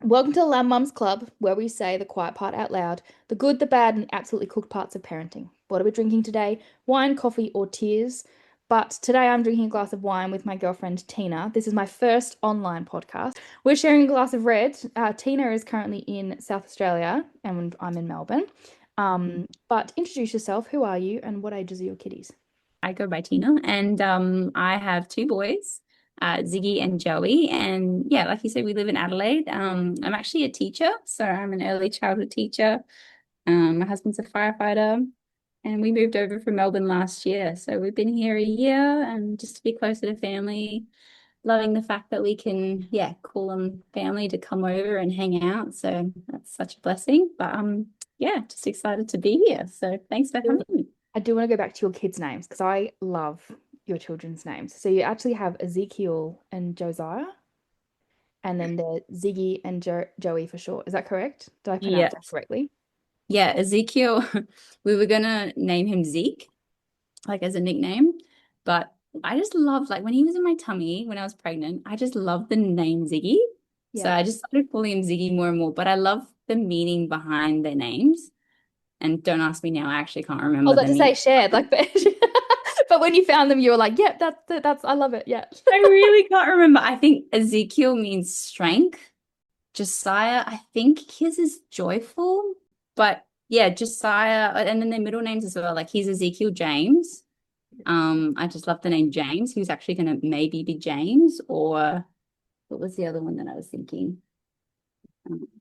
Welcome to the Lamb Mums Club, where we say the quiet part out loud, the good, the bad, and absolutely cooked parts of parenting. What are we drinking today? Wine, coffee, or tears? But today I'm drinking a glass of wine with my girlfriend Tina. This is my first online podcast. We're sharing a glass of red. Tina is currently in South Australia, and I'm in Melbourne. But introduce yourself. Who are you, and what ages are your kiddies? I go by Tina, and I have two boys, Ziggy and Joey. And yeah, like you said, we live in Adelaide. I'm actually a teacher, so I'm an early childhood teacher. My husband's a firefighter, and we moved over from Melbourne last year. So we've been here a year, and just to be closer to family, loving the fact that we can, yeah, call them family to come over and hang out. So that's such a blessing. But yeah, just excited to be here. So thanks for having me. I do want to go back to your kids' names because I love your children's names. So you actually have Ezekiel and Josiah, and then the Ziggy and Joey for short. Is that correct? Did I pronounce Yeah. that correctly? Yeah, Ezekiel, we were gonna name him Zeke, like as a nickname, but I just love like when he was in my tummy when I was pregnant, I just loved the name Ziggy. So Yeah. I just started calling him Ziggy more and more, but I love the meaning behind their names. And don't ask me now, I actually can't I was remember about the to say meaning. shared, like, but when you found them, you were like, "Yep, that's I love it." Yeah. I really can't remember. I think Ezekiel means strength. Josiah, I think his is joyful, but yeah, Josiah, and then their middle names as well. Like he's Ezekiel James. I just love the name James. He was actually going to maybe be James, or what was the other one that I was thinking?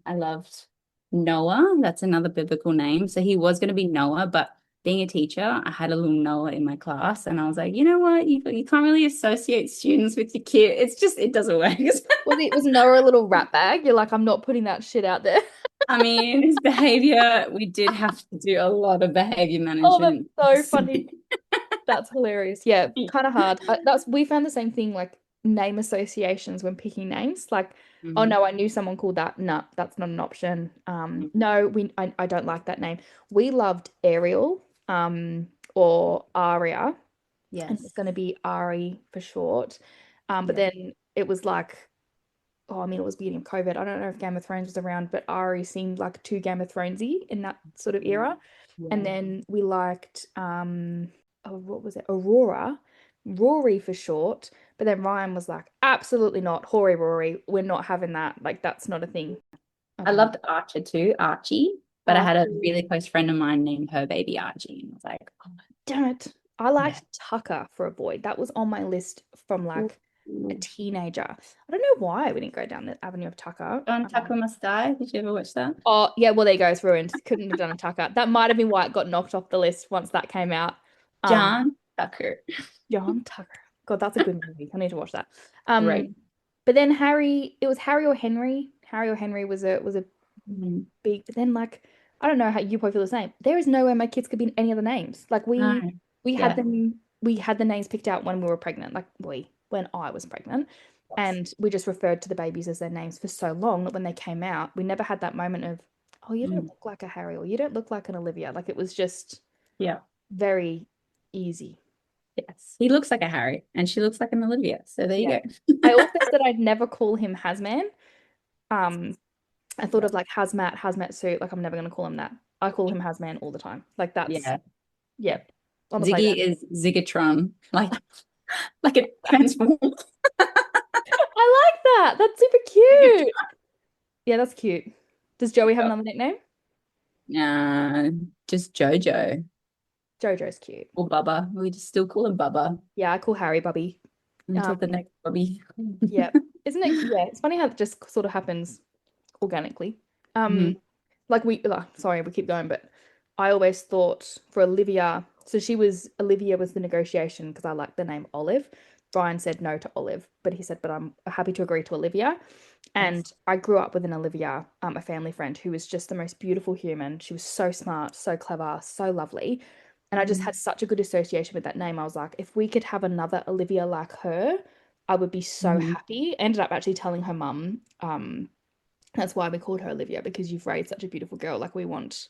I loved Noah. That's another biblical name. So he was going to be Noah, but being a teacher, I had a little Noah in my class, and I was like, you know what? You can't really associate students with your kid. It's just, it doesn't work. Was Noah a little rat bag? You're like, I'm not putting that shit out there. I mean, his behavior, we did have to do a lot of behavior Oh, that's management. so funny. That's hilarious. Yeah, kind of hard. That's we found the same thing, like name associations when picking names. Like, oh Mhm. no, I knew someone called that. No, that's not an option. No, I don't like that name. We loved Ariel, or Aria, and it's Yes. going to be Ari for short. But Yeah. then it was like, oh, I mean, it was beginning of COVID. I don't know if Game of Thrones was around, but Ari seemed like too Game of Thronesy in that sort of era. And Yeah. then we liked oh, what was it? Aurora, Rory for short. But then Ryan was like, absolutely not, Hoary Rory. We're not having that. Like that's not a thing. I Um, loved Archer too, Archie, but I had a Archie, really close friend of mine named her baby Archie. And I was like, oh, damn it. I yeah. liked Tucker for a boy. That was on my list from Ooh. like a teenager. I don't know why we didn't go down the avenue of Tucker. John Tucker Must Die. Did you ever watch that? Oh, yeah, well, there you go. It's ruined. Couldn't have done a Tucker. That might have been why it got knocked off the list once that came out. Um, John Tucker. John Tucker. God, that's a good movie. I need to watch that. Um, Right. but then Harry, it was Harry or Henry. Harry or Henry was a Mhm. big. But then like, I don't know how you probably feel the same. There is no way my kids could be any other names. Like No. we had Yeah. them we had the names picked out when we were pregnant. Like when I was pregnant. Yes. And we just referred to the babies as their names for so long that when they came out, we never had that moment of, oh, you don't Mm. look like a Harry or you don't look like an Olivia. Like it was just Yeah. very easy. Yes. He looks like a Harry and she looks like an Olivia. So there you Yeah. go. I also said I'd never call him Hazman. Um, I thought Yeah. of like hazmat suit. Like I'm never gonna call him that. I call him Hazman all the time. Like that's Yeah. yeah, on the playground. Ziggy is Zigatron, like it transforms. I like that. That's super cute. Yeah, that's cute. Does Joey have another nickname? Uh, just Jojo Jojo's cute. or Bubba. We just still call him Bubba Yeah, I call Harry Bubby. until Um, the next Bubby. yeah. Isn't it? Yeah, it's funny how it just sort of happens organically. Um, Mhm. like sorry, we keep going, but I always thought for Olivia, so Olivia was the negotiation because I like the name Olive. Brian said no to Olive, but he said, but I'm happy to agree to Olivia. And Yes. I grew up with an Olivia, a family friend who was just the most beautiful human. She was so smart, so clever, so lovely. And I just Mhm. had such a good association with that name. I was like, if we could have another Olivia like her, I would be so Mhm. happy. Ended up actually telling her mum, that's why we called her Olivia, because you've raised such a beautiful girl. Like we want,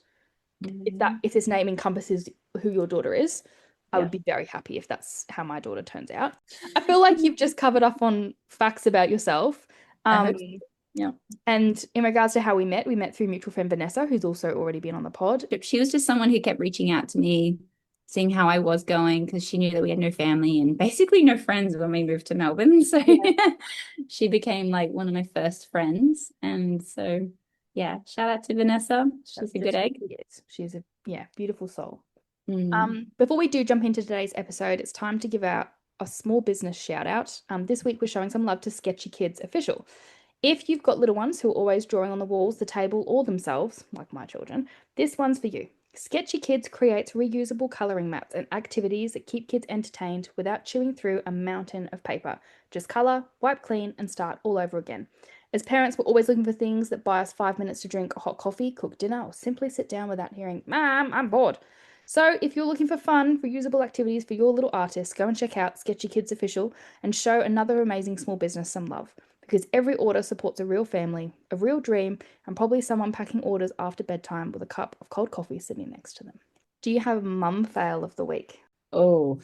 Mhm. if this name encompasses who your daughter is, I Yeah. would be very happy if that's how my daughter turns out. I feel like you've just covered up on facts about yourself. I Um, hope so. Yeah. And in regards to how we met through mutual friend Vanessa, who's also already been on the pod. She was just someone who kept reaching out to me, seeing how I was going, because she knew that we had no family and basically no friends when we moved to Melbourne. So Yeah, she became like one of my first friends. And so, yeah, shout out to Vanessa. She's a good she egg. really is. She's a beautiful soul. Mm. Before we do jump into today's episode, it's time to give out a small business shout out. This week we're showing some love to Sketchy Kids Official. If you've got little ones who are always drawing on the walls, the table, or themselves, like my children, this one's for you. Sketchy Kids creates reusable colouring maps and activities that keep kids entertained without chewing through a mountain of paper. Just colour, wipe clean, and start all over again. As parents, we're always looking for things that buy us 5 minutes to drink a hot coffee, cook dinner, or simply sit down without hearing, Mom, I'm bored. So, if you're looking for fun, reusable activities for your little artist, go and check out Sketchy Kids Official and show another amazing small business some love. Because every order supports a real family, a real dream, and probably someone packing orders after bedtime with a cup of cold coffee sitting next to them. Do you have a mum fail of the week? Oh,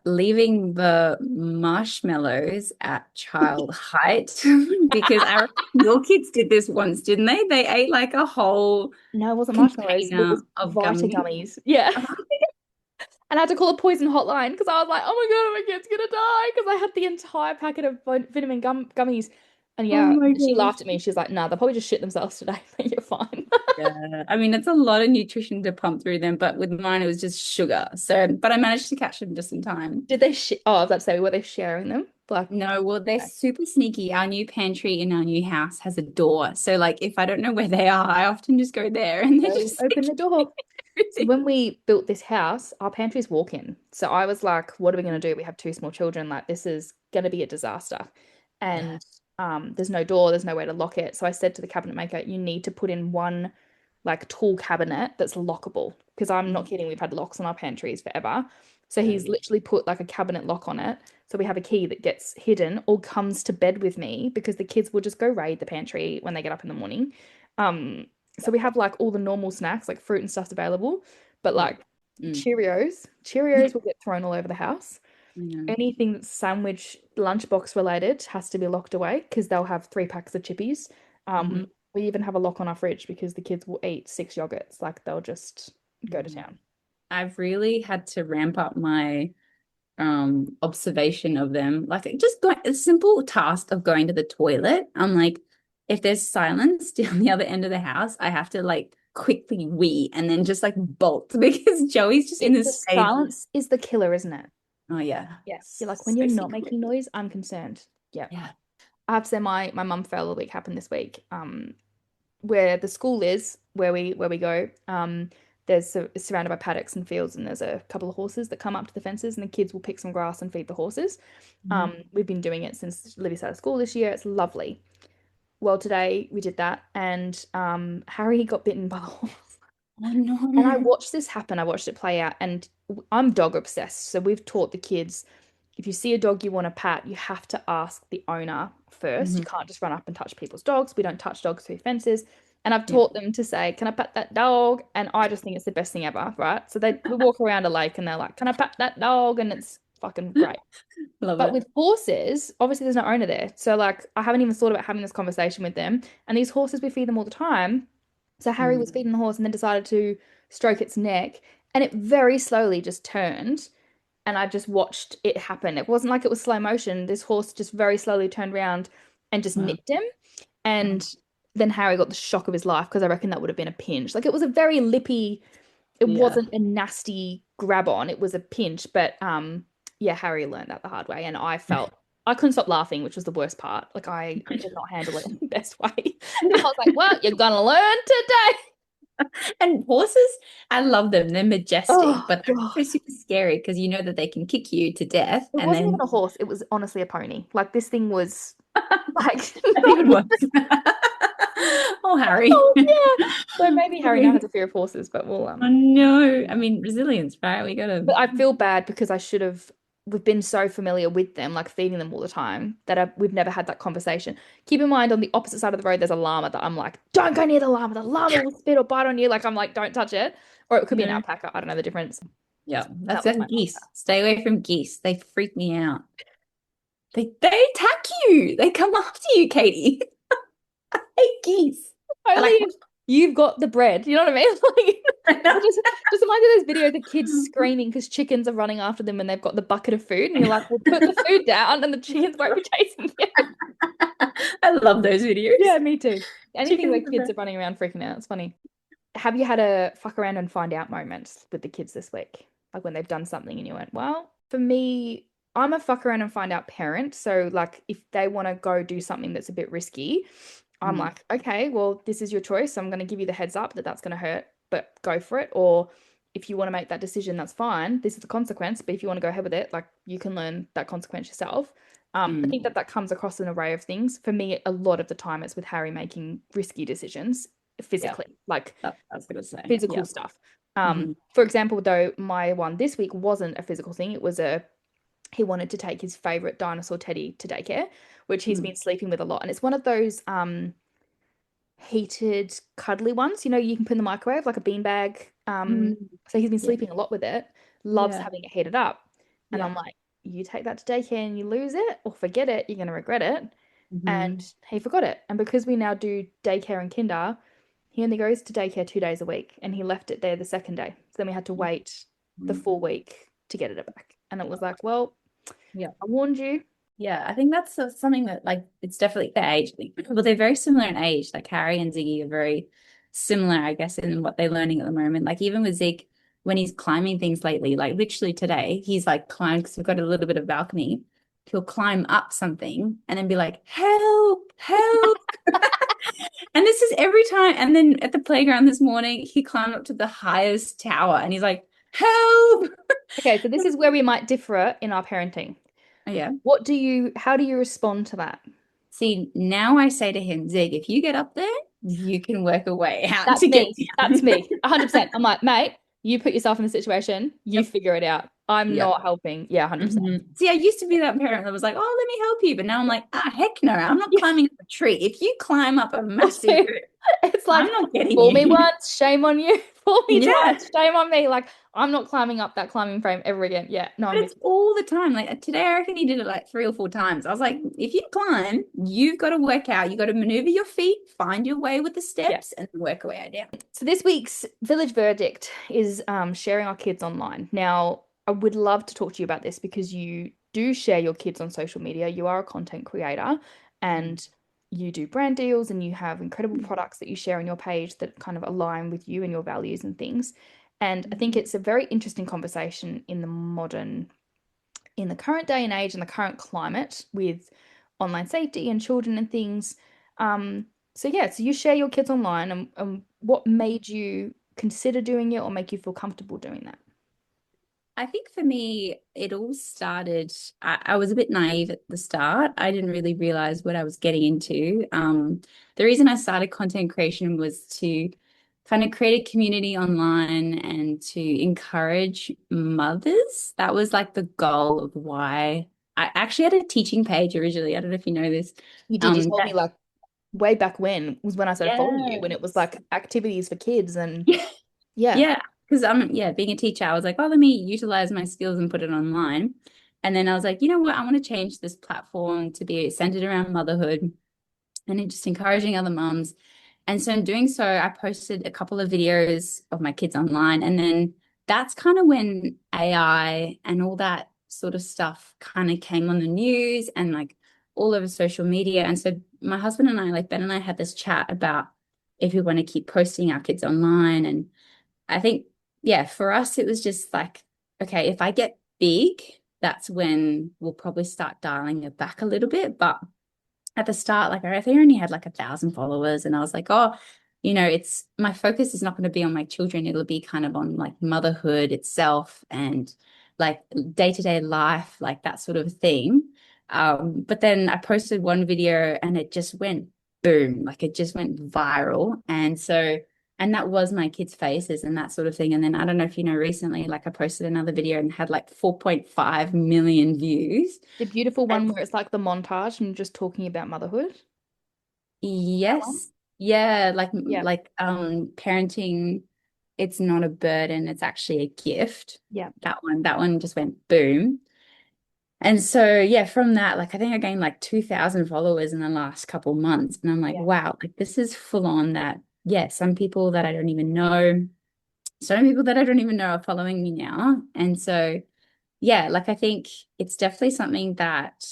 leaving the marshmallows at child height because our your kids did this once, didn't they? They ate like a whole No, it wasn't marshmallows. It was container of Vita gummy. gummies. Yeah. And I had to call a Poison Hotline because I was like, oh my God, my kid's gonna die because I had the entire packet of vitamin gummies. And Oh yeah, my she gosh. laughed at me. She was like, nah, they'll probably just shit themselves today, but you're fine. Yeah. I mean, it's a lot of nutrition to pump through them, but with mine it was just sugar. So, but I managed to catch them just in time. Did they oh, I was about to say, were they sharing them? Like, No, well, they're super sneaky. Our new pantry in our new house has a door. So, like, if I don't know where they are, I often just go there and they're go just open the door. So everything. when we built this house, our pantry's walk-in. So I was like, what are we going to do? We have two small children. Like, this is going to be a disaster. Yeah. And there's no door, there's no way to lock it. So I said to the cabinet maker, you need to put in one like tool cabinet that's lockable. Because I'm not kidding, we've had locks on our pantries forever. So he's Right. literally put like a cabinet lock on it. So we have a key that gets hidden or comes to bed with me because the kids will just go raid the pantry when they get up in the morning. Um, so we have like all the normal snacks, like fruit and stuff's available, but Yeah. like Mm. Cheerios will get thrown all over the house. Yeah. Anything that's sandwich lunchbox related has to be locked away because they'll have 3 packs of chippies. Mhm. We even have a lock on our fridge because the kids will eat 6 yogurts. Like they'll just go to Mm. town. I've really had to ramp up my observation of them. Like just going a simple task of going to the toilet. I'm like, if there's silence down the other end of the house, I have to like quickly wee and then just like bolt because Joey's just in The this stage. silence is the killer, isn't it? Oh yeah. Yeah. You're like, when So you're not secret. making noise, I'm concerned. Yeah. Yeah. I have to say my mum fell a week happened this week. Where the school is, where we go, it's surrounded by paddocks and fields, and there's a couple of horses that come up to the fences, and the kids will pick some grass and feed the horses. Mhm. We've been doing it since Livy started school this year. It's lovely. Well, today we did that, and Harry got bitten by the horse. Oh And I no. watched this happen. I watched it play out, and I'm dog obsessed. So we've taught the kids if you see a dog you want to pat, you have to ask the owner first. You Mhm. can't just run up and touch people's dogs. We don't touch dogs through fences. And I've Yeah. taught them to say, "Can I pat that dog?" And I just think it's the best thing ever, right? So we walk around a lake and they're like, "Can I pat that dog?" And it's fucking great. Love But it. with horses, obviously there's no owner there. So like I haven't even thought about having this conversation with them. And these horses, we feed them all the time. So Harry was Mm. feeding the horse and then decided to stroke its neck. And it very slowly just turned. And I just watched it happen. It wasn't like it was slow motion. This horse just very slowly turned around and just Wow. nipped him. And then Harry got the shock of his life because I reckon that would have been a pinch. Like it was a very lippy, it Yeah. wasn't a nasty grab on, it was a pinch. But yeah, Harry learned that the hard way. And I couldn't stop laughing, which was the worst part. Like I did not handle it in the best way. And I was like, well, you're gonna learn today. And horses, I love them. They're majestic, Oh but they're God. also super scary because you know that they can kick you to death. It And wasn't even then a horse, it was honestly a pony. Like this thing was like even worse. Oh, Harry. oh yeah. So maybe Harry now has Harry. a fear of horses, but Oh no. I mean, resilience, right? We gotta. but I feel bad because I should have we've been so familiar with them, like feeding them all the time, that we've never had that conversation. Keep in mind on the opposite side of the road there's a llama that I'm like, don't go near the llama. The llama will spit or bite on you. Like I'm like, don't touch it. Or it could be an No. alpaca. I don't know the difference. Yeah, That that's was like my geese. Stay away from geese. They freak me out. They attack you. They come after you, Katie. hate geese. They're Only like, if you've got the bread. You know what I mean? I know. Like, just imagine those videos of kids screaming because chickens are running after them and they've got the bucket of food, and you're like, "Well, put the food down, and the chickens won't be chasing you." I love those videos. Yeah, me too. Anything Chickens where are the kids are best. running around freaking out, it's funny. Have you had a fuck around and find out moment with the kids this week? Like when they've done something and you went, well, for me, I'm a fuck around and find out parent. So, like, if they want to go do something that's a bit risky, I'm Mm, like, okay, well, this is your choice. I'm going to give you the heads up that that's going to hurt, but go for it. Or if you want to make that decision, that's fine. This is the consequence. But if you want to go ahead with it, like, you can learn that consequence yourself. I think mm. that that comes across an array of things. For me, a lot of the time, it's with Harry making risky decisions Yeah, physically, like I was gonna say. physical Yeah. stuff. Hmm. For example, though, my one this week wasn't a physical thing. It was a he wanted to take his favorite dinosaur teddy to daycare, which he's Mm, been sleeping with a lot. And it's one of those heated, cuddly ones. You know, you can put in the microwave like a beanbag. mm. So he's been Yeah. sleeping a lot with it, loves Yeah. having it heated up. And Yeah. I'm like, you take that to daycare and you lose it or forget it, you're going to regret it. Hmm. And he forgot it. And because we now do daycare and kinder, he only goes to daycare 2 days a week and he left it there the second day. So then we had to wait the full week to get it back. And it was like, well, Yeah. I warned you. Yeah, I think that's something that like it's definitely their age. Well, they're very similar in age. Like Harry and Ziggy are very similar, I guess, in what they're learning at the moment. Like even with Zeke, when he's climbing things lately, like literally today, he's like climbed because we've got a little bit of balcony. He'll climb up something and then be like, "Help, help." And this is every time. And then at the playground this morning, he climbed up to the highest tower and he's like, "Help." Okay, so this is where we might differ in our parenting. Oh, yeah. How do you respond to that? See, now I say to him, Zig, if you get up there, you can work a way out That's to get me. That's down. me. 100%. I'm like, mate, you put yourself in the situation, you Yep. figure it out. I'm Yep. not helping. Yeah, 100%. See, I used to be that parent that was like, oh, let me help you. But now I'm like, ah, heck no, I'm not Yeah, climbing up a tree. If you climb up a me massive too. roof, It's I'm like, not getting fool me you. once, shame on you. Fool me Yeah. twice, shame on me. Like, I'm not climbing up that climbing frame ever again. Yeah, no, But I'm with it's you. all the time. Like today, I reckon he did it like 3 or 4 times. I was like, if you climb, you've got to work out. You got to maneuver your feet, find your way with the Yeah. steps, and work your way down. So this week's village verdict is sharing our kids online. Now, I would love to talk to you about this because you do share your kids on social media. You are a content creator and you do brand deals and you have incredible products that you share on your page that kind of align with you and your values and things. And I think it's a very interesting conversation in the current day and age and the current climate with online safety and children and things. So yeah, so you share your kids online, and what made you consider doing it or make you feel comfortable doing that? I think for me, it all started. I was a bit naive at the start. I didn't really realize what I was getting into. The reason I started content creation was to kind of create a community online and to encourage mothers. That was like the goal of why I actually had a teaching page originally. I don't know if you know this. You did. You told me That, like way back when was when I started following you, when it was yes. like activities for kids and yeah. Yeah, because being a teacher, I was like, oh, let me utilize my skills and put it online. And then I was like, you know what? I want to change this platform to be centered around motherhood and just encouraging other moms. And so in doing so, I posted a couple of videos of my kids online. And then that's kind of when AI and all that sort of stuff kind of came on the news and like all over social media. And so my husband and I, like Ben and I, had this chat about if we want to keep posting our kids online. And I think, yeah, for us, it was just like, okay, if I get big, that's when we'll probably start dialing it back a little bit. But at the start, like I think I only had like 1,000 followers, and I was like, oh, it's my focus is not going to be on my children. It'll be kind of on like motherhood itself and like day-to-day life, like that sort of thing. But then I posted one video and it just went boom, like it just went viral. And that was my kids' faces and that sort of thing. And then I don't know if you know, recently, like I posted another video and had like 4.5 million views. The beautiful one where it's like the montage and just talking about motherhood. That one? Yes. Yeah, like Yeah. parenting, it's not a burden, it's actually a gift. Yeah. That one just went boom. And so, yeah, from that, like, I think I gained like 2,000 followers in the last couple months. And I'm like, Yeah. wow, like, this is full on that. Yeah, some people that I don't even know, some people that I don't even know are following me now. And so, yeah, like I think it's definitely something that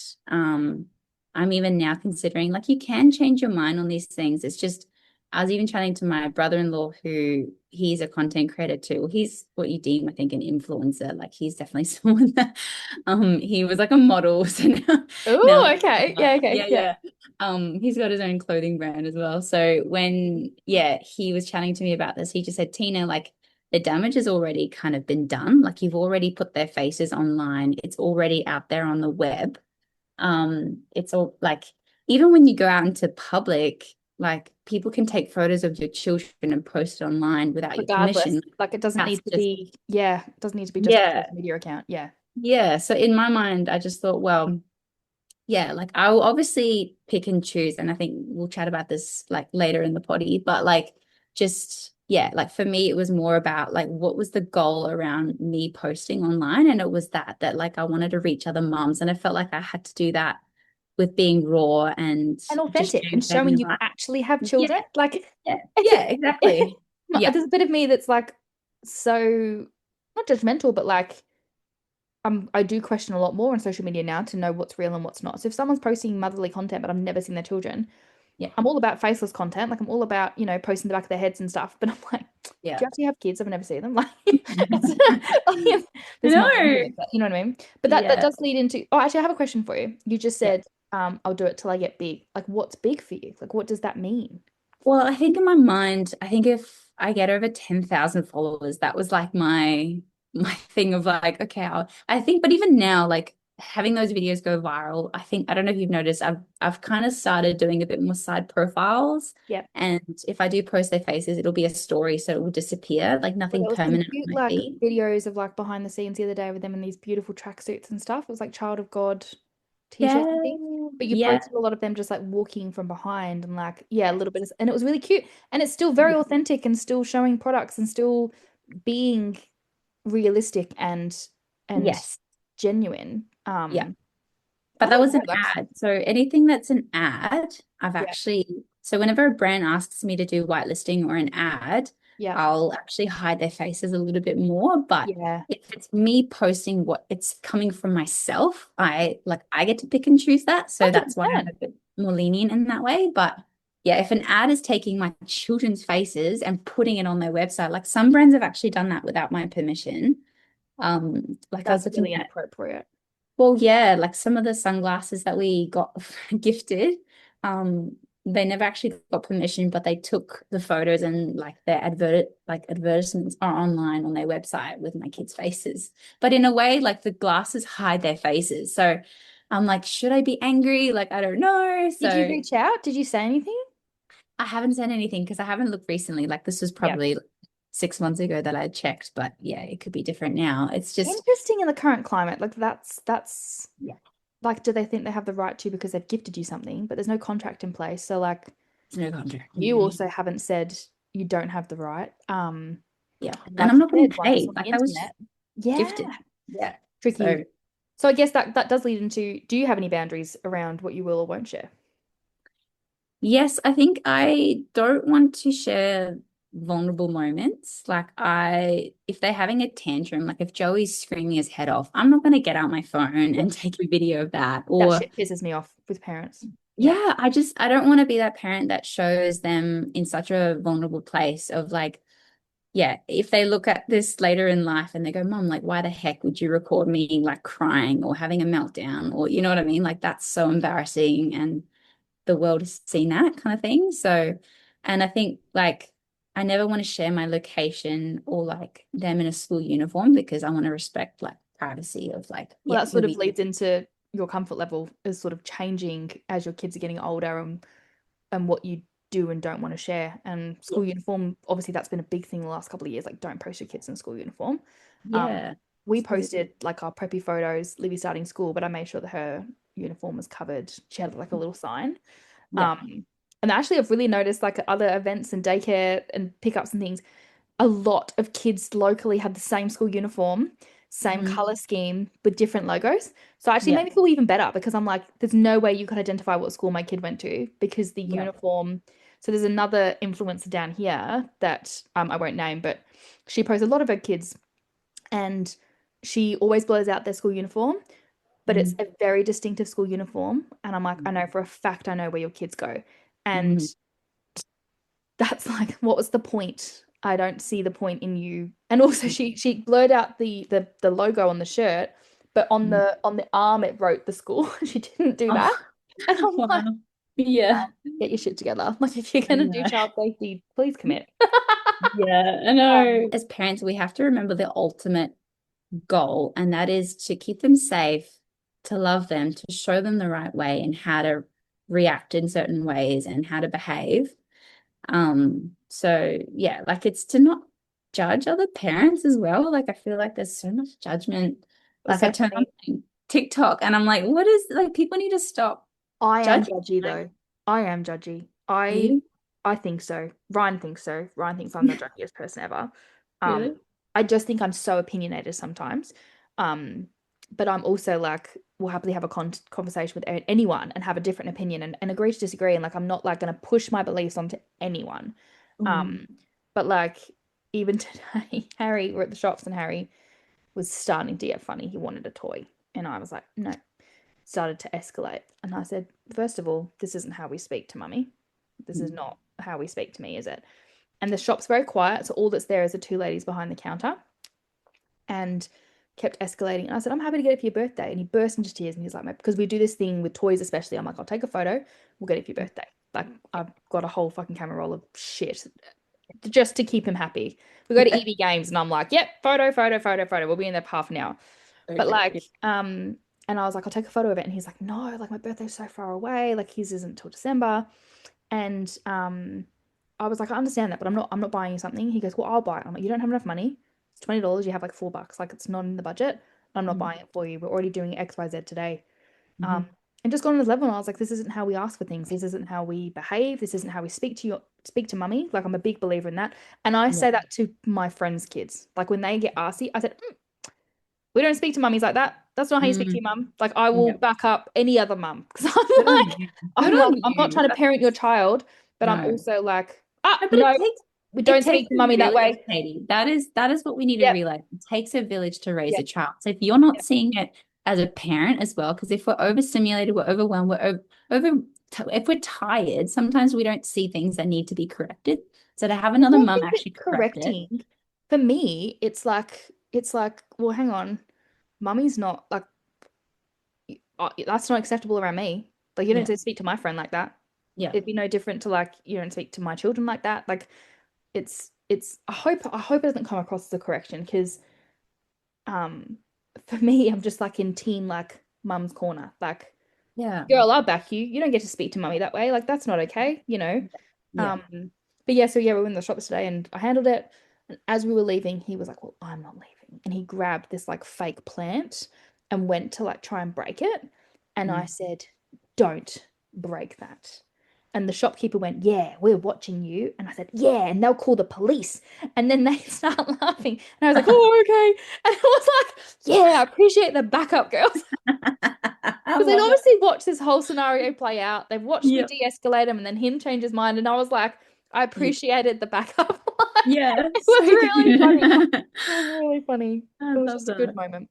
I'm even now considering. Like you can change your mind on these things. It's just I was even chatting to my brother-in-law who he's a content creator too. Well, he's what you deem, I think, an influencer. Like he's definitely someone that he was like a model. So now Oh, okay. Yeah, okay. yeah, Yeah. yeah. He's got his own clothing brand as well. So when yeah, he was chatting to me about this, he just said, Tina, like the damage has already kind of been done. Like you've already put their faces online. It's already out there on the web. It's all like even when you go out into public, like people can take photos of your children and post it online without your Regardless, permission. like it doesn't That's need to just be, yeah, it doesn't need to be just a yeah. social media account. Yeah. Yeah. So in my mind, I just thought, well, yeah, like I will obviously pick and choose, and I think we'll chat about this like later in the potty, but like just yeah, like for me it was more about like what was the goal around me posting online, and it was that like I wanted to reach other moms, and I felt like I had to do that with being raw and And just authentic and sharing showing family you life. actually have Yeah, children. Like, yeah, yeah, exactly. Yeah, there's a bit of me that's like so not judgmental, but like I do question a lot more on social media now to know what's real and what's not. So if someone's posting motherly content, but I've never seen their children, yeah, I'm all about faceless content. Like I'm all about, posting the back of their heads and stuff. But I'm like, do yeah. you actually have kids? I've never seen them. Like, like, I this might be know. weird, but you know what I mean? But that Yeah. does lead into, oh, actually, I have a question for you. You just Yeah. said, I'll do it till I get big. Like, what's big for you? Like, what does that mean? Well, I think in my mind, I think if I get over 10,000 followers, that was like my thing of like, okay, I think, but even now, like having those videos go viral, I think I don't know if you've noticed, I've kind of started doing a bit more side profiles. Yep. And if I do post their faces, it'll be a story, so it will disappear, like Well, nothing there was some permanent on cute my like feed. videos of like behind the scenes the other day with them in these beautiful tracksuits and stuff. It was like Child of God t-shirts and Yeah, things. But you yeah, posted a lot of them just like walking from behind and like yeah, a little bit of, and it was really cute. And it's still very authentic and still showing products and still being realistic and yes, genuine. yeah. I But that don't was an know, like ad. So anything that's an ad, I've yeah, actually, so whenever a brand asks me to do whitelisting or an ad, yeah, I'll actually hide their faces a little bit more. But yeah. if it's me posting what it's coming from myself, I get to pick and choose that. So that's why I'm 100%. a bit more lenient in that way. But yeah, if an ad is taking my children's faces and putting it on their website, like some brands have actually done that without my permission. Like I was That's looking really at inappropriate. well, yeah, like some of the sunglasses that we got gifted, um, they never actually got permission, but they took the photos and like their advertisements are online on their website with my kids' faces. But in a way, like the glasses hide their faces. So I'm like, should I be angry? Like, I don't know. Did you So reach out? Did you say anything? I haven't said anything because I haven't looked recently. Like this was Yeah. probably 6 months ago that I checked, but yeah, it could be different now. It's just Interesting in the current climate. Like that's yeah, like, do they think they have the right to because they've gifted you something, but there's no contract in place. So like it's no contract. you also haven't said you don't have the right. Yeah. And And like I'm you not getting said, once it's paid. on the Like that was just internet, yeah, gifted. Yeah. So tricky. So I guess that does lead into, do you have any boundaries around what you will or won't share? yes, I think I don't want to share vulnerable moments. Like if they're having a tantrum, like if Joey's screaming his head off, I'm not going to get out my phone Yeah. and take a video of that. That Or shit pisses me off with parents. Yeah. yeah, I don't want to be that parent that shows them in such a vulnerable place of like, yeah, if they look at this later in life and they go, Mom, like, why the heck would you record me like crying or having a meltdown? Or you know what I mean? Like that's so embarrassing and the world has seen that kind of thing. So, and I think like I never want to share my location or like them in a school uniform because I want to respect like privacy of like, Well, yeah, that you'll sort of be, leads into your comfort level is sort of changing as your kids are getting older and what you do and don't want to share. And yeah, school uniform, obviously, that's been a big thing the last couple of years. Like, don't post your kids in school uniform. Um, yeah, we absolutely. posted like our preppy photos, Livy starting school, but I made sure that her uniform was covered. She had like a little sign. Yeah. Um, and actually, I've really noticed like at other events and daycare and pickups and things, a lot of kids locally had the same school uniform. same Mm. color scheme with different logos. So it actually Yeah. made me feel even better because I'm like, there's no way you could identify what school my kid went to because the Yeah. uniform. So there's another influencer down here that I won't name, but she posts a lot of her kids and she always blurs out their school uniform, but it's Mm. a very distinctive school uniform. And I'm like, I know for a fact I know where your kids go. And Mm. that's like, what was the point? I don't see the point in you. And also she blurred out the logo on the shirt, but on Mm. the arm it wrote the school. She didn't do that. Oh, And I'm like, wow. Yeah, get your shit together. Like if you're I gonna do know. child safety, please commit. Yeah, I know. As parents, we have to remember the ultimate goal, and that is to keep them safe, to love them, to show them the right way and how to react in certain ways and how to behave. So yeah, like it's to not judge other parents as well. Like I feel like there's so much judgment. It's Like I so turn on funny. TikTok and I'm like, what is like people need to stop I am judging. judgy Like though. I am judgy. I you, I think so. Ryan thinks so. Ryan thinks I'm the judgiest person ever. Um, really? I just think I'm so opinionated sometimes. Um, but I'm also like will happily have a conversation with anyone and have a different opinion and agree to disagree. And like I'm not like gonna push my beliefs onto anyone. Mm. Um, but like even today, Harry, we're at the shops and Harry was starting to get funny. He wanted a toy. And I was like, no, started to escalate. And I said, first of all, this isn't how we speak to mummy. This is Mm. not how we speak to me, is it? And the shop's very quiet. So all that's there is the two ladies behind the counter and kept escalating. And I said, I'm happy to get it for your birthday. And he burst into tears and he's like, because we do this thing with toys, especially. I'm like, I'll take a photo. We'll get it for your birthday. Like, I've got a whole fucking camera roll of shit just to keep him happy. We go to Yeah. EB Games and I'm like, yep, photo, photo, photo, photo. We'll be in there for half an hour. But Okay. like, Yeah. and I was like, I'll take a photo of it. And he's like, no, like my birthday's so far away. Like his isn't till December. And I was like, I understand that, but I'm not buying you something. He goes, well, I'll buy it. I'm like, you don't have enough money. It's $20. You have like $4. Like it's not in the budget. I'm not Mm. buying it for you. We're already doing XYZ today. Um, Mhm. and just got on his level, and I was like, this isn't how we ask for things. This isn't how we behave. This isn't how we speak to mummy. Like I'm a big believer in that. And I Yeah. say that to my friends' kids. Like when they get arsy, I said, we don't speak to mummies like that. That's not how you speak to Mm. your mum. Like I will Yeah. back up any other mum because Good on you. Good I'm on like I'm not you. trying to parent your child, but I'm No. also like, ah, No, but no, we it don't takes speak to a mummy that village, way. Katie. That is what we need to Yep, realize. It takes a village to raise yep, a child. So if you're not yep. seeing it as a parent as well, because if we're overstimulated, we're overwhelmed, over if we're tired, sometimes we don't see things that need to be corrected. So to have I another don't mum think it's actually correct it. correcting. For me, it's like, well, hang on, mummy's not like that's not acceptable around me. Like you don't Yeah. speak to my friend like that. Yeah. It'd be no different to like you don't speak to my children like that. Like it's I hope it doesn't come across as a correction because um for me I'm just like in team like mum's corner. Like Yeah. girl, I'll back you. You don't get to speak to mummy that way. Like that's not okay, you know. Yeah. Um but yeah, so yeah, we were in the shops today and I handled it. And as we were leaving, he was like, well, I'm not leaving. And he grabbed this like fake plant and went to like try and break it. And I Mm. said, don't break that. And the shopkeeper went, yeah, we're watching you. And I said, yeah, and they'll call the police. And then they start laughing. And I was like, oh, okay. And I was like, yeah, I appreciate the backup, girls. I Because they'd love it. obviously watched this whole scenario play out. They've watched me Yeah. de-escalate him and then him change his mind. And I was like, I Yeah. appreciated the backup. Like, Yeah. it So was really funny. good. It was really funny. I It was love just a good that. moment.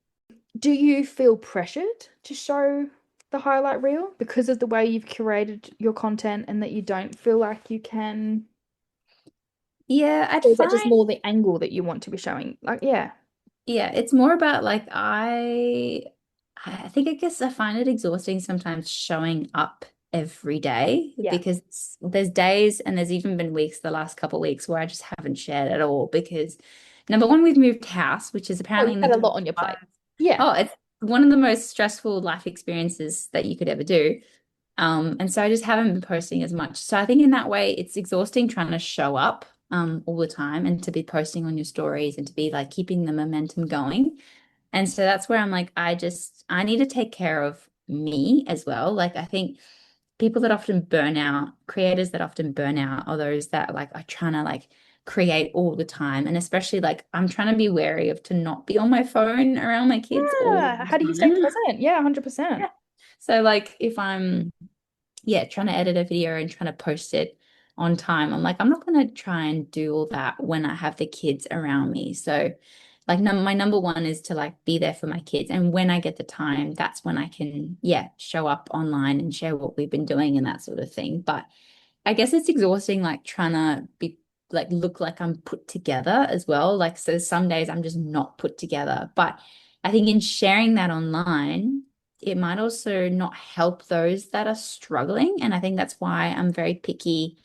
Do you feel pressured to show the highlight reel because of the way you've curated your content and that you don't feel like you can? Yeah, I'd Or is that just find more the angle that you want to be showing? Like, yeah. Yeah, it's more about like I think I guess I find it exhausting sometimes showing up every day Yeah. because there's days and there's even been weeks the last couple of weeks where I just haven't shared at all because number one, we've moved house, which is Oh, apparently you've in the had a top lot on your plate. five. Yeah. Oh, it's one of the most stressful life experiences that you could ever do. And so I just haven't been posting as much. So I think in that way, it's exhausting trying to show up all the time and to be posting on your stories and to be like keeping the momentum going. And so that's where I'm like, I need to take care of me as well. Like I think people that often burn out, creators that often burn out are those that like are trying to like create all the time. And especially like I'm trying to be wary of to not be on my phone around my kids all Yeah. How do you the stay time. present? Yeah, 100%. Yeah. So like if I'm trying to edit a video and trying to post it on time, I'm like, I'm not going to try and do all that when I have the kids around me. So like my number one is to like be there for my kids. And when I get the time, that's when I can, show up online and share what we've been doing and that sort of thing. But I guess it's exhausting, like trying to be like look like I'm put together as well. Like, so some days I'm just not put together. But I think in sharing that online, it might also not help those that are struggling. And I think that's why I'm very picky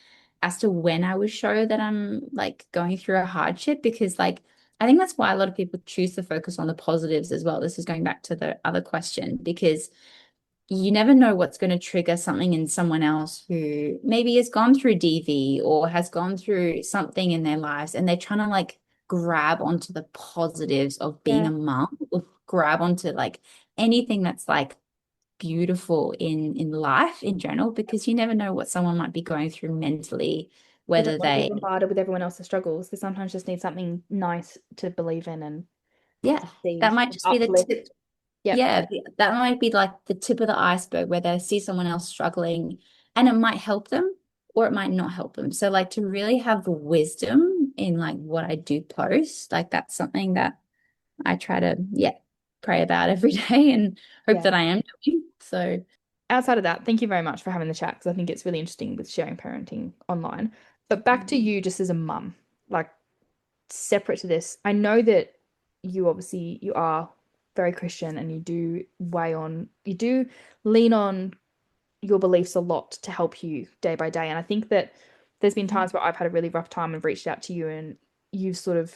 as to when I would show that I'm like going through a hardship, because like I think that's why a lot of people choose to focus on the positives as well. This is going back to the other question, because you never know what's going to trigger something in someone else who maybe has gone through DV or has gone through something in their lives, and they're trying to like grab onto the positives of being Yeah. a mom, or grab onto like anything that's like beautiful in life in general, because you never know what someone might be going through mentally, They don't whether want to be they, bombarded with everyone else's struggles. They sometimes just need something nice to believe in and yeah, that see might and just be the tip. uplift. Yep. Yeah, that might be like the tip of the iceberg where they see someone else struggling and it might help them or it might not help them. So like to really have the wisdom in like what I do post, like that's something that I try to, pray about every day and hope Yeah. that I am doing. So, Outside of that, thank you very much for having the chat because I think it's really interesting with sharing parenting online. But back to you just as a mum, like separate to this, I know that you are very Christian and you do lean on your beliefs a lot to help you day by day. And I think that there's been times where I've had a really rough time and reached out to you and you've sort of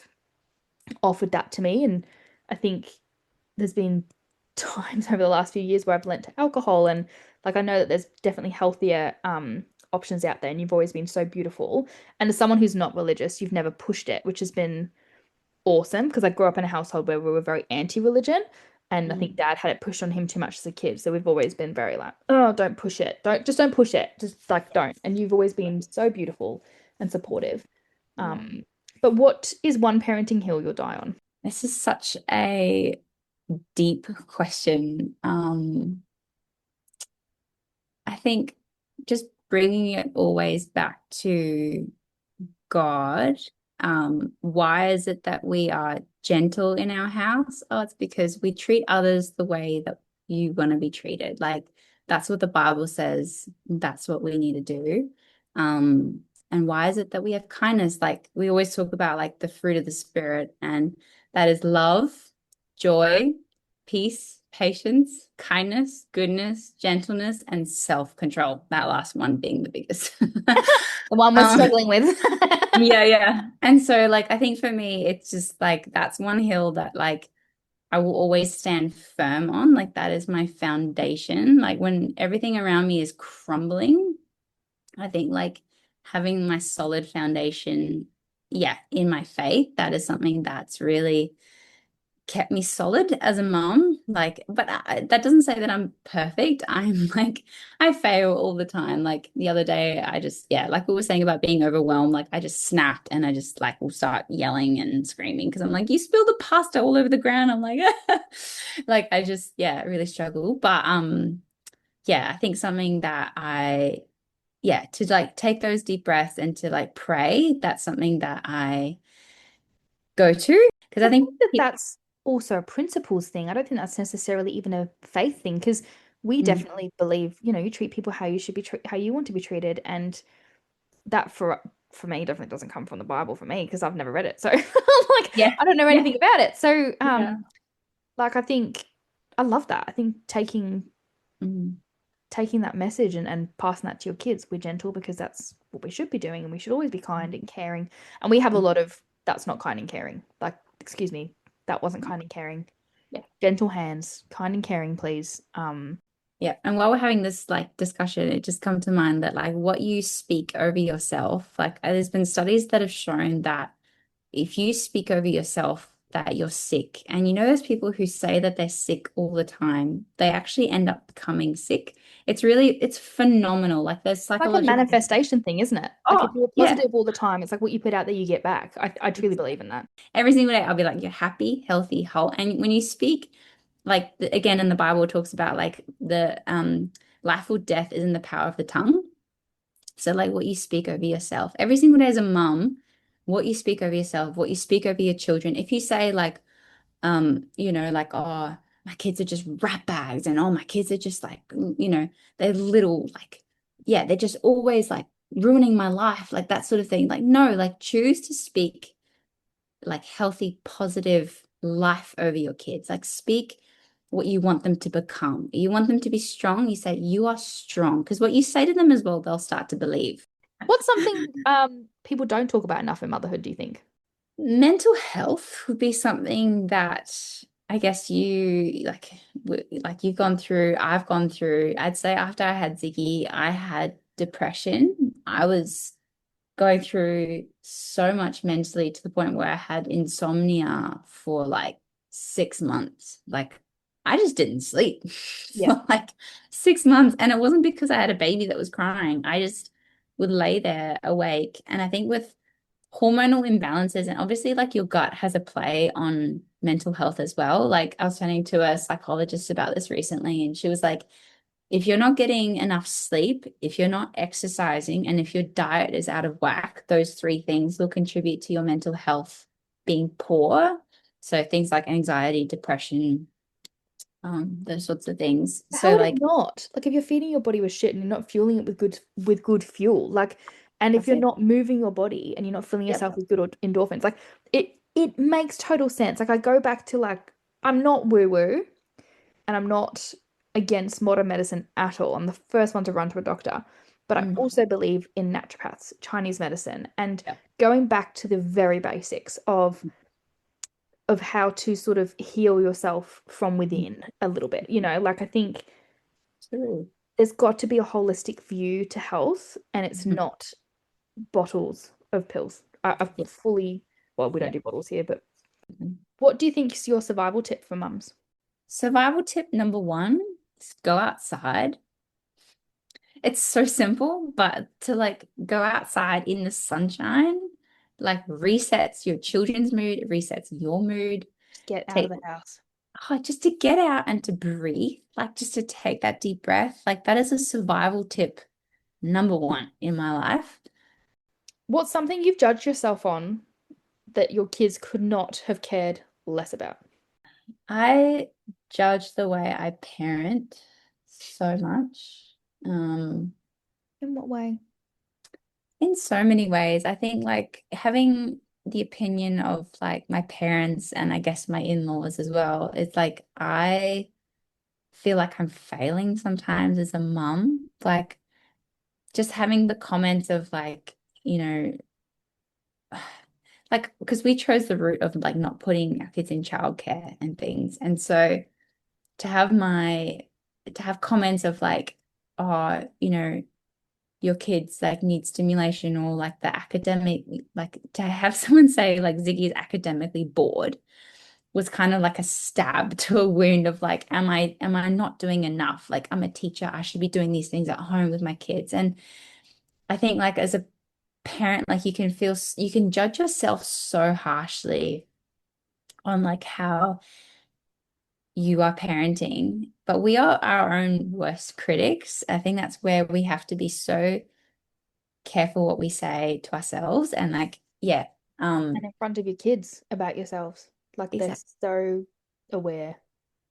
offered that to me. And I think there's been times over the last few years where I've lent to alcohol and like I know that there's definitely healthier options out there and you've always been so beautiful. And as someone who's not religious, you've never pushed it, which has been awesome because I grew up in a household where we were very anti-religion and I think mm, dad had it pushed on him too much as a kid. So we've always been very like, oh, don't push it. Don't push it. Just like don't. And you've always been so beautiful and supportive. yeah. Um, but what is one parenting hill you'll die on? This is such a deep question. I think just bringing it always back to God. Why is it that we are gentle in our house? Oh, it's because we treat others the way that you want to be treated. Like that's what the Bible says. That's what we need to do. Um, and why is it that we have kindness? Like we always talk about like the fruit of the spirit, and that is love, joy, peace, patience, kindness, goodness, gentleness, and self-control. That last one being the biggest. The one we're Um, struggling with. yeah, yeah. And so like I think for me it's just like that's one hill that like I will always stand firm on. Like that is my foundation. Like when everything around me is crumbling, I think like having my solid foundation, in my faith, that is something that's really kept me solid as a mom. Like, but that doesn't say that I'm perfect. I'm like, I fail all the time. Like the other day, I just, like we were saying about being overwhelmed, like I just snapped and I just like will start yelling and screaming because I'm like, you spilled the pasta all over the ground. I'm like, like I just, really struggle. But I think something that to like take those deep breaths and to like pray, that's something that I go to because I I think think that that's also a principles thing. I don't think that's necessarily even a faith thing because we Mm, definitely believe, you treat people how you should be how you want to be treated, and that for me definitely doesn't come from the Bible for me because I've never read it. So like yeah. I don't know Yeah. anything about it. So Yeah. like I think I love that. I think Mm, taking that message and passing that to your kids, we're gentle because that's what we should be doing and we should always be kind and caring. And we have a mm, lot of that's not kind and caring. Like, excuse me, that wasn't kind and caring. yeah. Gentle hands, kind and caring, please. Yeah. And while we're having this like discussion, it just come to mind that like what you speak over yourself, like there's been studies that have shown that if you speak over yourself that you're sick. And you know, those people who say that they're sick all the time, they actually end up becoming sick. It's phenomenal. Like there's Like a psychological. manifestation thing, isn't it? Like if Oh, you're yeah. positive all the time, it's like what you put out there, you get back. I truly believe in that. Every single day, I'll be like, you're happy, healthy, whole. And when you speak, like again in the Bible, it talks about like the life or death is in the power of the tongue. So like what you speak over yourself every single day as a mum, what you speak over yourself, what you speak over your children. If you say like, like, oh, my kids are just rat bags, and oh, my kids are just like, they're little, like, yeah, they're just always like ruining my life, like that sort of thing. Like, no, like choose to speak like healthy, positive life over your kids. Like speak what you want them to become. You want them to be strong, you say you are strong. Because what you say to them as well, they'll start to believe. What's something people don't talk about enough in motherhood, do you think? Mental health would be something that I guess you like you've gone through, I've gone through. I'd say after I had Ziggy, I had depression. I was going through so much mentally to the point where I had insomnia for like 6 months. Like I just didn't sleep Yeah. for like 6 months. And it wasn't because I had a baby that was crying. I just would lay there awake. And I think with hormonal imbalances, and obviously like your gut has a play on mental health as well. Like I was talking to a psychologist about this recently, and she was like, if you're not getting enough sleep, if you're not exercising, and if your diet is out of whack, those three things will contribute to your mental health being poor. So things like anxiety, depression, those sorts of things. How So would it like not? Like if you're feeding your body with shit and you're not fueling it with good fuel, like, and if that's you're it. not moving your body and you're not filling Yep. yourself with good endorphins, like it makes total sense. Like I go back to like I'm not woo-woo and I'm not against modern medicine at all. I'm the first one to run to a doctor, but I Mm. also believe in naturopaths, Chinese medicine, and Yep. going back to the very basics of how to sort of heal yourself from within a little bit. You know, like I think True. there's got to be a holistic view to health, and it's Mhm. not bottles of pills. I Yeah. fully, well, we don't Yeah. do bottles here, but Mhm. what do you think is your survival tip for mums? Survival tip number one is go outside. It's so simple, but to like go outside in the sunshine, like resets your children's mood, it resets your mood. Just get out of Take the house. just to get out and to breathe, like just to take that deep breath. Like that is a survival tip number one in my life. What's something you've judged yourself on that your kids could not have cared less about? I judge the way I parent so much. Um, In what way? In so many ways. I think like having the opinion of like my parents and I guess my in-laws as well. It's like I feel like I'm failing sometimes as a mum. Like just having the comments of like, you know, like because we chose the route of like not putting our kids in childcare and things. And so to have to have comments of like, oh, your kids like need stimulation or like the academic, like to have someone say like Ziggy is academically bored was kind of like a stab to a wound of like, am I not doing enough? Like I'm a teacher, I should be doing these things at home with my kids. And I think like as a parent, like you can judge yourself so harshly on like how you are parenting, but we are our own worst critics. I think that's where we have to be so careful what we say to ourselves and like yeah And in front of your kids about yourselves. Like they're exactly so aware.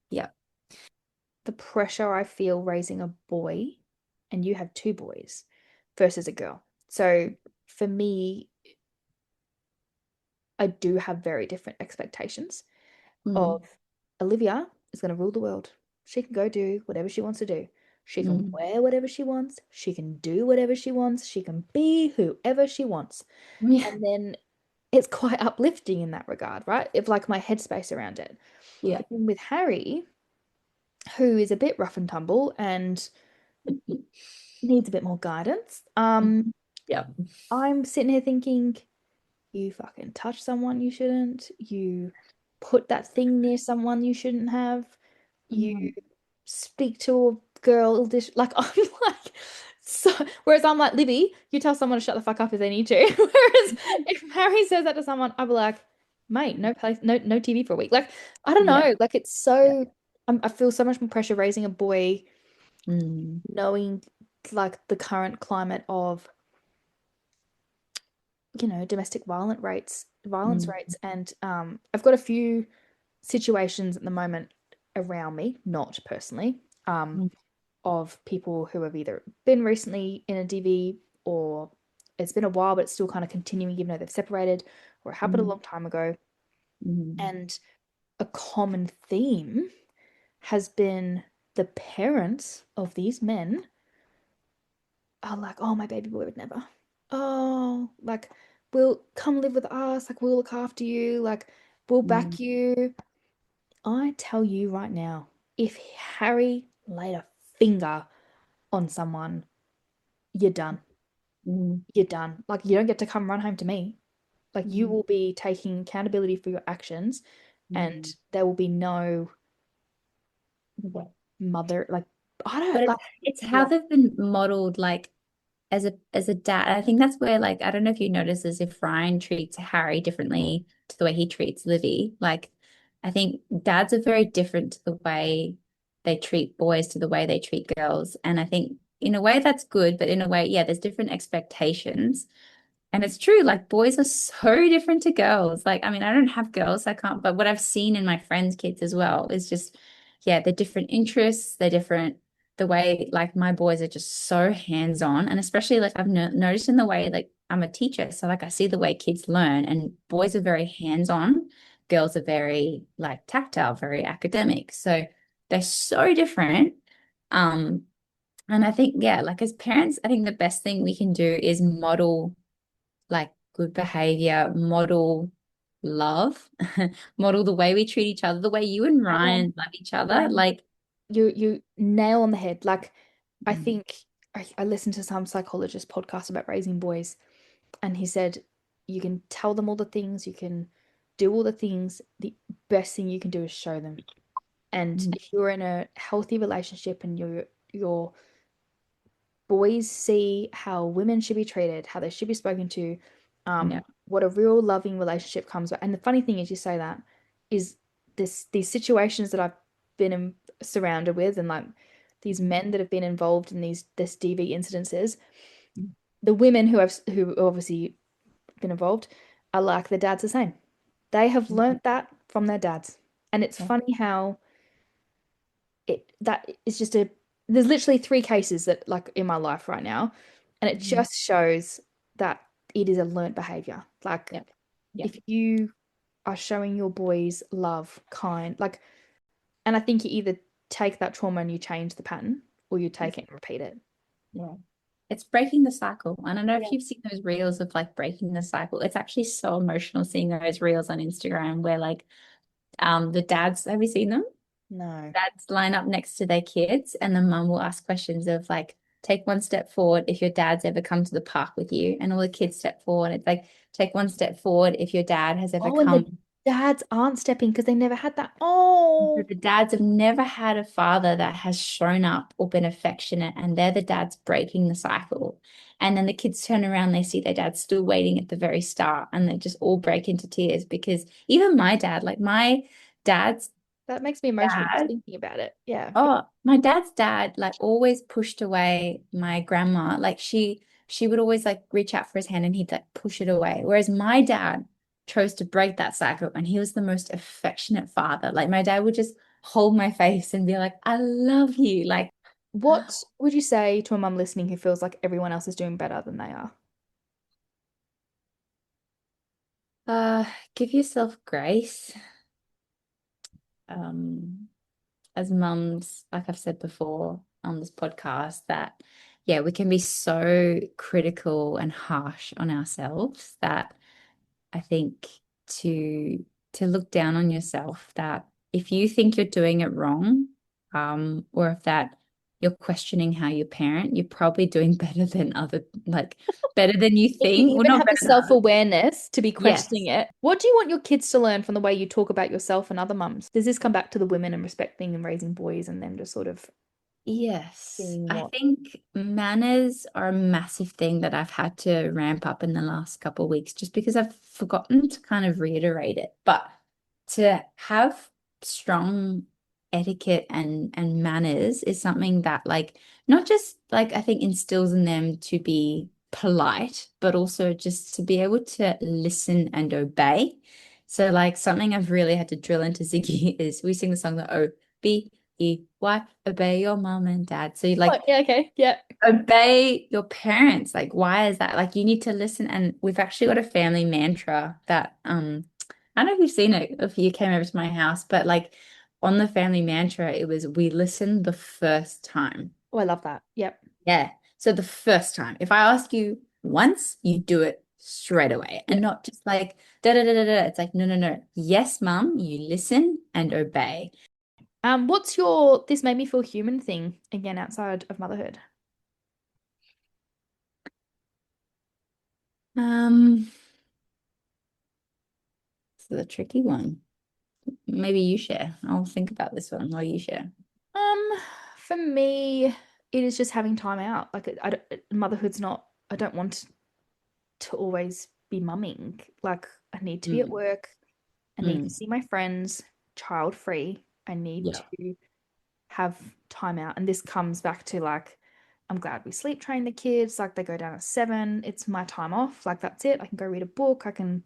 yeah The pressure I feel raising a boy, and you have two boys versus a girl. So for me, I do have very different expectations mm, of Olivia is going to rule the world. She can go do whatever she wants to do. She can mm. wear whatever she wants. She can do whatever she wants. She can be whoever she wants. Yeah, And then it's quite uplifting in that regard, right? If like my headspace around it. yeah. But then with Harry, who is a bit rough and tumble and needs a bit more guidance, Yeah. I'm sitting here thinking, you fucking touch someone you shouldn't. You put that thing near someone you shouldn't have. You Mm. speak to a girl dish like I'm like so whereas I'm like Libby, you tell someone to shut the fuck up if they need to. Whereas if Harry says that to someone, I'd be like, mate, no place, no TV for a week. Like, I don't Yeah. know. Like it's Yeah. so I feel so much more pressure raising a boy Mm. knowing like the current climate of, domestic violence Mm. rates. And I've got a few situations at the moment around me, not personally, um, Mm. of people who have either been recently in a DV or it's been a while, but it's still kind of continuing, even though they've separated or it happened a Mm. long time ago. Mm. And a common theme has been the parents of these men are like, oh, my baby boy would never. Oh, like, we'll come live with us. Like, we'll look after you. Like, we'll Mm. back you. I tell you right now, if Harry laid a finger on someone, you're done. Mm. You're done. Like, you don't get to come run home to me. Like, you Mm. will be taking accountability for your actions, and Mm. there will be no Yeah. mother. Like, I But don't like, it's how yeah. they've been modeled like as a dad. I think that's where like I don't know if you notice as if Ryan treats Harry differently to the way he treats Livy. Like I think dads are very different to the way they treat boys to the way they treat girls. And I think in a way that's good, but in a way, yeah, there's different expectations. And it's true, like boys are so different to girls. Like, I mean, I don't have girls, I can't, but what I've seen in my friends' kids as well is just, yeah, they're different interests, they're different. The way, like, my boys are just so hands-on. And especially, like, I've no noticed in the way, like, I'm a teacher. So, like, I see the way kids learn, and boys are very hands-on, girls are very, like, tactile, very academic. So they're so different. Um, and I think, yeah, like, as parents, I think the best thing we can do is model like good behavior, model love, model the way we treat each other, the way you and Oh, Ryan love each other. man, Like, you nail on the head. Like, I mm, think I listened to some psychologist podcast about raising boys, and he said you can tell them all the things, you can do all the things. The best thing you can do is show them. And mm, if you're in a healthy relationship and your boys see how women should be treated, how they should be spoken to, yeah, what a real loving relationship comes with. And the funny thing is, you say that is these situations that I've been surrounded with, and like these men that have been involved in this DV incidences, mm, the women who obviously been involved are like their dads the same. They have mm, learnt that from their dads, and it's yeah, funny how it that is just a there's literally three cases that like in my life right now, and it mm, just shows that it is a learnt behavior. Like yeah, yeah, if you are showing your boys love, kind, like, and I think you either take that trauma and you change the pattern, or you yeah, take it and repeat it. yeah. It's breaking the cycle. I don't know Yeah. if you've seen those reels of like breaking the cycle. It's actually so emotional seeing those reels on Instagram where like the dads, have you seen them? No. Dads line up next to their kids, and the mum will ask questions of like, take one step forward if your dad's ever come to the park with you, and all the kids step forward. It's like, take one step forward if your dad has ever Oh, and the come. dads aren't stepping because they never had that. So Oh, the dads have never had a father that has shown up or been affectionate, and they're the dads breaking the cycle. And then the kids turn around, they see their dad still waiting at the very start, and they just all break into tears because even my dad, like my dad's that makes me emotional just dad, thinking about it. Yeah. oh, my dad's dad like always pushed away my grandma. Like she would always like reach out for his hand and he'd like push it away. Whereas my dad chose to break that cycle and he was the most affectionate father. Like my dad would just hold my face and be like, I love you. Like, What would you say to a mum listening who feels like everyone else is doing better than they are? uh, give yourself grace. Um, as mums, like I've said before on this podcast, that yeah, we can be so critical and harsh on ourselves that I think to to look down on yourself that if you think you're doing it wrong, or if that you're questioning how you parent, you're probably doing better than better than you If you think. Well, even not have the better than others. self-awareness to be questioning Yes. it, what do you want your kids to learn from the way you talk about yourself and other mums? Does this come back to the women and respecting and raising boys and them just sort of Yes, being I what? think manners are a massive thing that I've had to ramp up in the last couple of weeks just because I've forgotten to kind of reiterate it. But to have strong etiquette and manners is something that not just I think instills in them to be polite, but also just to be able to listen and obey. So something I've really had to drill into Ziggy is we sing the song the OBEY, obey your mom and dad. So you Oh, yeah, okay. Yeah. obey your parents. Like, why is that? Like, you need to listen. And we've actually got a family mantra that I don't know if you've seen it if you came over to my house, but on the family mantra, it was we listen the first time. Oh, I love that. Yep. Yeah. So the first time. If I ask you once, you do it straight away and Yep. not just da da da da da. It's like, no, no, no. Yes, mum, you listen and obey. What's your this made me feel human thing again outside of motherhood? Um, it's the tricky one. Maybe you share. I'll think about this one while you share. Um, for me, it is just having time out. Motherhood's not, I don't want to always be mumming. Like, I need to be at Mm, work. I need to mm, see my friends, child free. I need yeah. to have time out. And this comes back to I'm glad we sleep train the kids. Like, they go down at 7. It's my time off. Like, that's it. I can go read a book. I can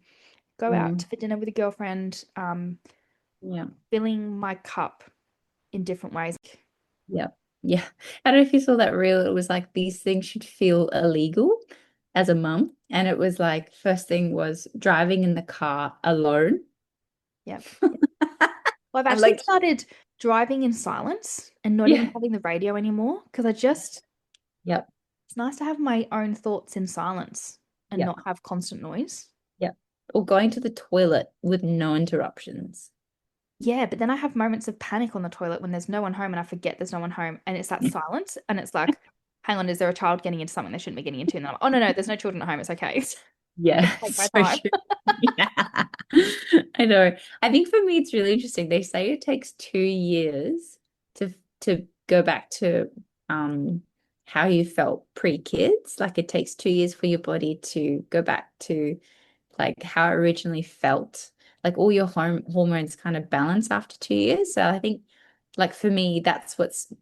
go out Mm, for dinner with a girlfriend. yeah. Filling my cup in different ways. Yeah. Yeah. I don't know if you saw that reel. It was like these things should feel illegal as a mum. And it was like, first thing was driving in the car alone. Yep. Well, I've And actually started driving in silence and not even yeah. having the radio anymore because Yep. it's nice to have my own thoughts in silence and Yep. not have constant noise. Yep. Or going to the toilet with no interruptions. Yeah, but then I have moments of panic on the toilet when there's no one home and I forget there's no one home and it's that silence and it's like, hang on, is there a child getting into something they shouldn't be getting into? And I'm like, oh no, no, there's no children at home. It's okay. I Yeah, can take my so time. true. Yeah. I know. I think for me it's really interesting. They say it takes 2 years to go back to um how you felt pre-kids. Like it takes 2 years for your body to go back to how it originally felt. Like all your hormones kind of balance after 2 years. So I think for me, that's what's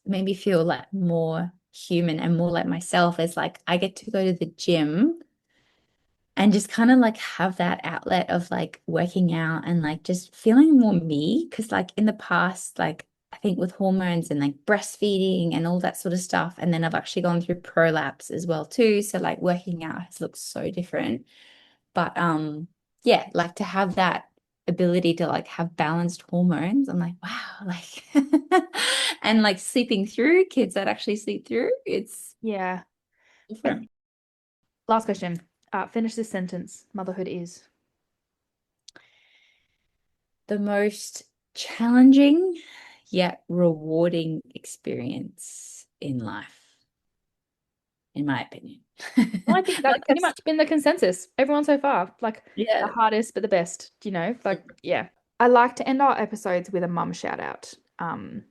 made me feel like more human and more like myself is I get to go to the gym and just kind of have that outlet of working out and just feeling more me. Because in the past, I think with hormones and breastfeeding and all that sort of stuff, and then I've actually gone through prolapse as well too. So working out has looked so different. But yeah, to have that ability to have balanced hormones, I'm like, wow, and sleeping through kids that actually sleep through, it's Yeah. Okay. different. Last question. Finish this sentence. Motherhood is. The most challenging yet rewarding experience in life, in my opinion. Well, I think that's pretty much been the consensus. Everyone so far, the Yeah. hardest but the best, yeah. I like to end our episodes with a mum shout out. And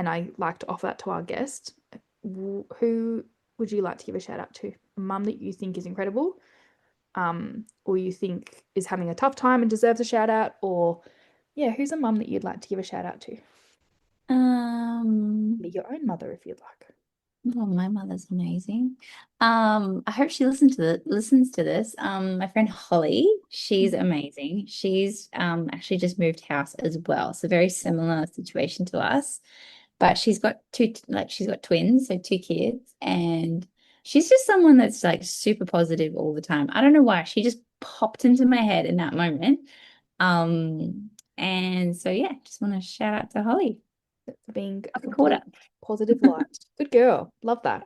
I like to offer that to our guest. Who would you like to give a shout out to? A mum that you think is incredible, or you think is having a tough time and deserves a shout out, or yeah, who's a mum that you'd like to give a shout out to? Um, Be your own mother if you'd like. well, my mother's amazing. I hope she listens to this. My friend Holly, she's Mhm. amazing. She's actually just moved house as well. So very similar situation to us. But she's got she's got twins, so 2 kids, and she's just someone that's super positive all the time. I don't know why. She just popped into my head in that moment. And so yeah, just want to shout out to Holly. For being a Up a quarter. complete positive light. Good girl. Love that.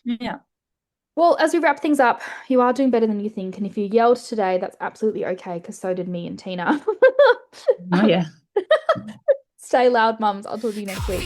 Yeah. Well, as we wrap things up, you are doing better than you think. And if you yelled today, that's absolutely okay, because so did me and Tina. Oh yeah. Stay loud, mums. I'll talk to you next week.